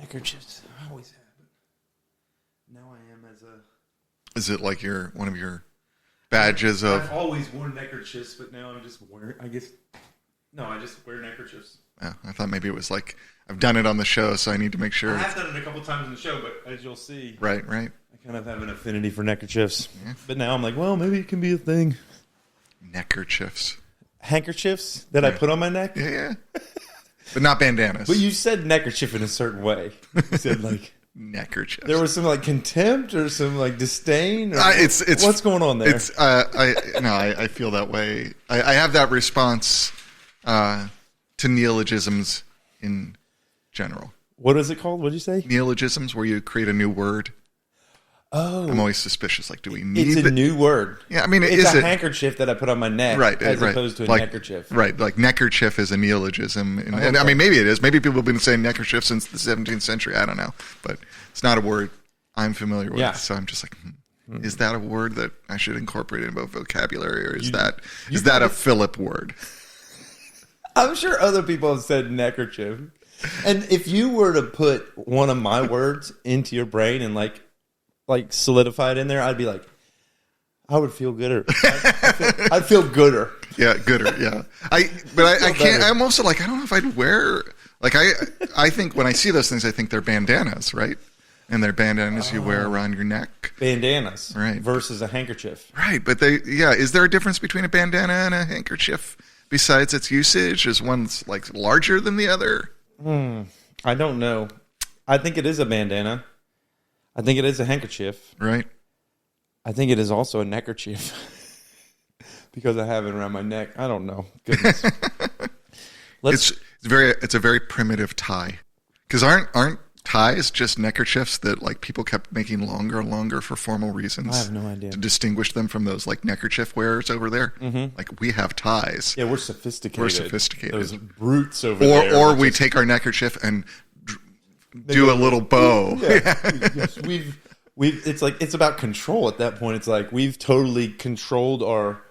Neckerchiefs. I always have. But now I am as a... Is it like one of your badges of... I've always worn neckerchiefs, but now I'm just wearing... I just wear neckerchiefs. Yeah, I thought maybe it was like, I've done it on the show, so I need to make sure. I have done it a couple times in the show, but as you'll see... Right. I kind of have an affinity for neckerchiefs. Yeah. But now I'm like, well, maybe it can be a thing. Neckerchiefs. Handkerchiefs that I put on my neck? Yeah. But not bandanas. But you said neckerchief in a certain way. You said like... Neckerchiefs. There was some like contempt or some like disdain? Or it's what's going on there? It's I feel that way. I have that response to neologisms in general. What is it called? What did you say? Neologisms, where you create a new word. Oh. I'm always suspicious. Like, do we need It's a new word. Yeah, I mean, it's a handkerchief that I put on my neck, right, as right. opposed to a like, neckerchief. Right, like neckerchief is a neologism. And I mean, maybe it is. Maybe people have been saying neckerchief since the 17th century. I don't know. But it's not a word I'm familiar with. Yeah. So I'm just like, is that a word that I should incorporate in my vocabulary? Or is that a Philip word? I'm sure other people have said neckerchief. And if you were to put one of my words into your brain and like solidify it in there, I'd be like, I would feel gooder. I'd feel gooder. Yeah, gooder. Yeah, I can't. Better. I'm also like, I don't know if I'd wear. Like I think when I see those things, I think they're bandanas, right? And they're bandanas you wear around your neck. Bandanas, right? Versus a handkerchief, right? But is there a difference between a bandana and a handkerchief besides its usage? Is one's like larger than the other? I don't know. I think it is a bandana. I think it is a handkerchief. Right. I think it is also a neckerchief because I have it around my neck. I don't know. Goodness. It's a very primitive tie. Because aren't ties just neckerchiefs that like people kept making longer and longer for formal reasons? I have no idea. To distinguish them from those like neckerchief wearers over there. Mm-hmm. Like we have ties. Yeah, we're sophisticated. Those brutes over there. Or we take our neckerchief and do a little bow. Yeah. Yes, it's about control at that point. It's like we've totally controlled our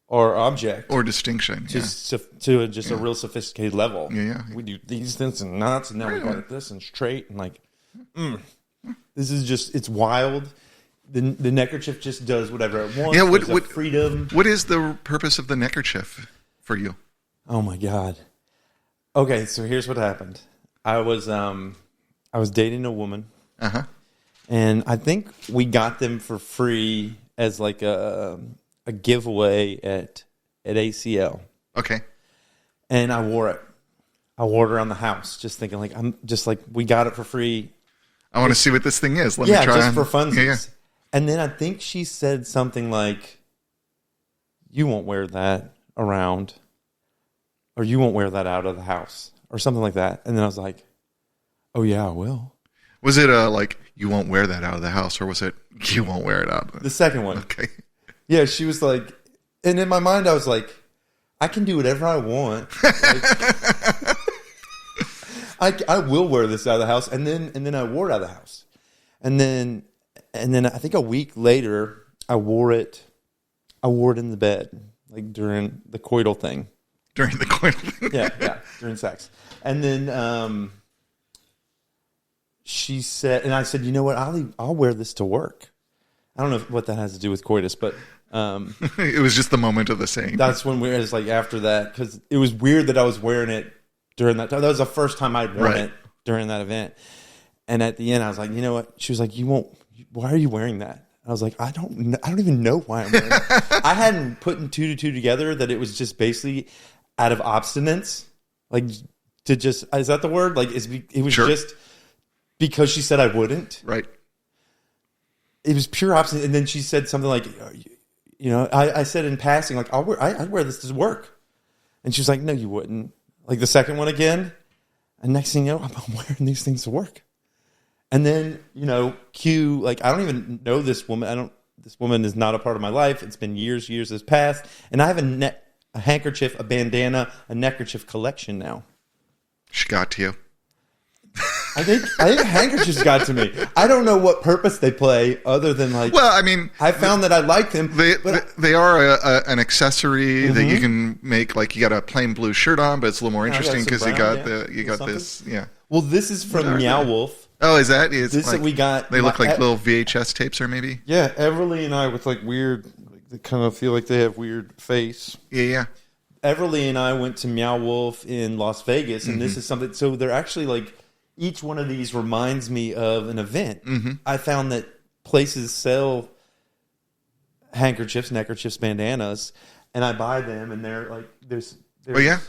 object or distinction to just a real sophisticated level. Yeah. We do these things and knots, and now we got this and straight and like. This is just it's wild. The neckerchief just does whatever it wants. Yeah, what freedom? What is the purpose of the neckerchief for you? Oh my God. Okay, so here's what happened. I was dating a woman. Uh-huh. And I think we got them for free as like a giveaway at ACL. Okay. And I wore it. I wore it around the house, just thinking like I'm just like we got it for free. I want to see what this thing is. Let me try just for funsies. Yeah. And then I think she said something like, "You won't wear that around, or you won't wear that out of the house," or something like that. And then I was like, "Oh yeah, I will." Was it like you won't wear that out of the house, or was it you won't wear it out? The second one. Okay. Yeah, she was like, and in my mind I was like, I can do whatever I want. Like, I will wear this out of the house, and then I wore it out of the house, and then I think a week later I wore it in the bed, like during the coital thing. During the coital thing. Yeah, during sex, and then she said, and I said, you know what? I'll wear this to work. I don't know what that has to do with coitus, but it was just the moment of the saying. That's when it was like after that, because it was weird that I was wearing it during that time. That was the first time I'd worn it during that event. And at the end, I was like, you know what? She was like, you won't. Why are you wearing that? I was like, I don't even know why I'm wearing it. I hadn't put two to two together that it was just basically out of obstinance, like to just is that the word? Like it was just because she said I wouldn't. Right. It was pure obstinance. And then she said something like, you know, I said in passing, like I'd wear this to work, and she was like, no, you wouldn't. Like the second one again, and next thing you know, I'm wearing these things to work. And then, you know, cue, like, I don't even know this woman. This woman is not a part of my life. It's been years has passed. And I have a handkerchief, a bandana, a neckerchief collection now. She got to you. I think handkerchiefs got to me. I don't know what purpose they play other than like. Well, I mean, I found that I like them. They are an accessory that you can make. Like you got a plain blue shirt on, but it's a little more interesting because you got this. Yeah. Well, this is from Meow Wolf. Oh, is that? It's This like, we got. they look like little VHS tapes, or maybe. Yeah, Everly and I with like weird. They kind of feel like they have weird face. Yeah. Everly and I went to Meow Wolf in Las Vegas, and this is something. So they're actually like each one of these reminds me of an event. I found that places sell handkerchiefs, neckerchiefs, bandanas, and I buy them, and they're like there's Oh yeah.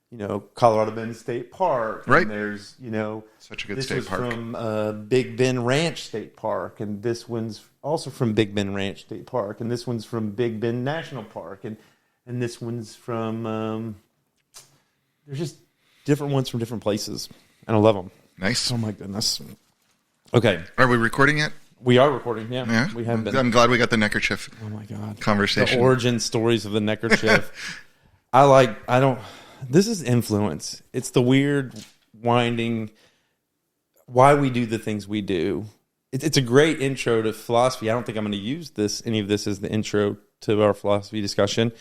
You know, Colorado Bend State Park. Right. And there's, you know, Such a good this state was park. from Big Bend Ranch State Park, and this one's also from Big Bend Ranch State Park, and this one's from Big Bend National Park, and this one's from. There's just different ones from different places, and I love them. Nice. Oh my goodness. Okay, Are we recording yet? we are recording. Yeah, Yeah. we have been. I'm glad we got the neckerchief Oh my god, conversation. the origin stories of the neckerchief. This is influence. It's the weird winding, why we do the things we do. It's a great intro to philosophy. I don't think I'm going to use any of this as the intro to our philosophy discussion.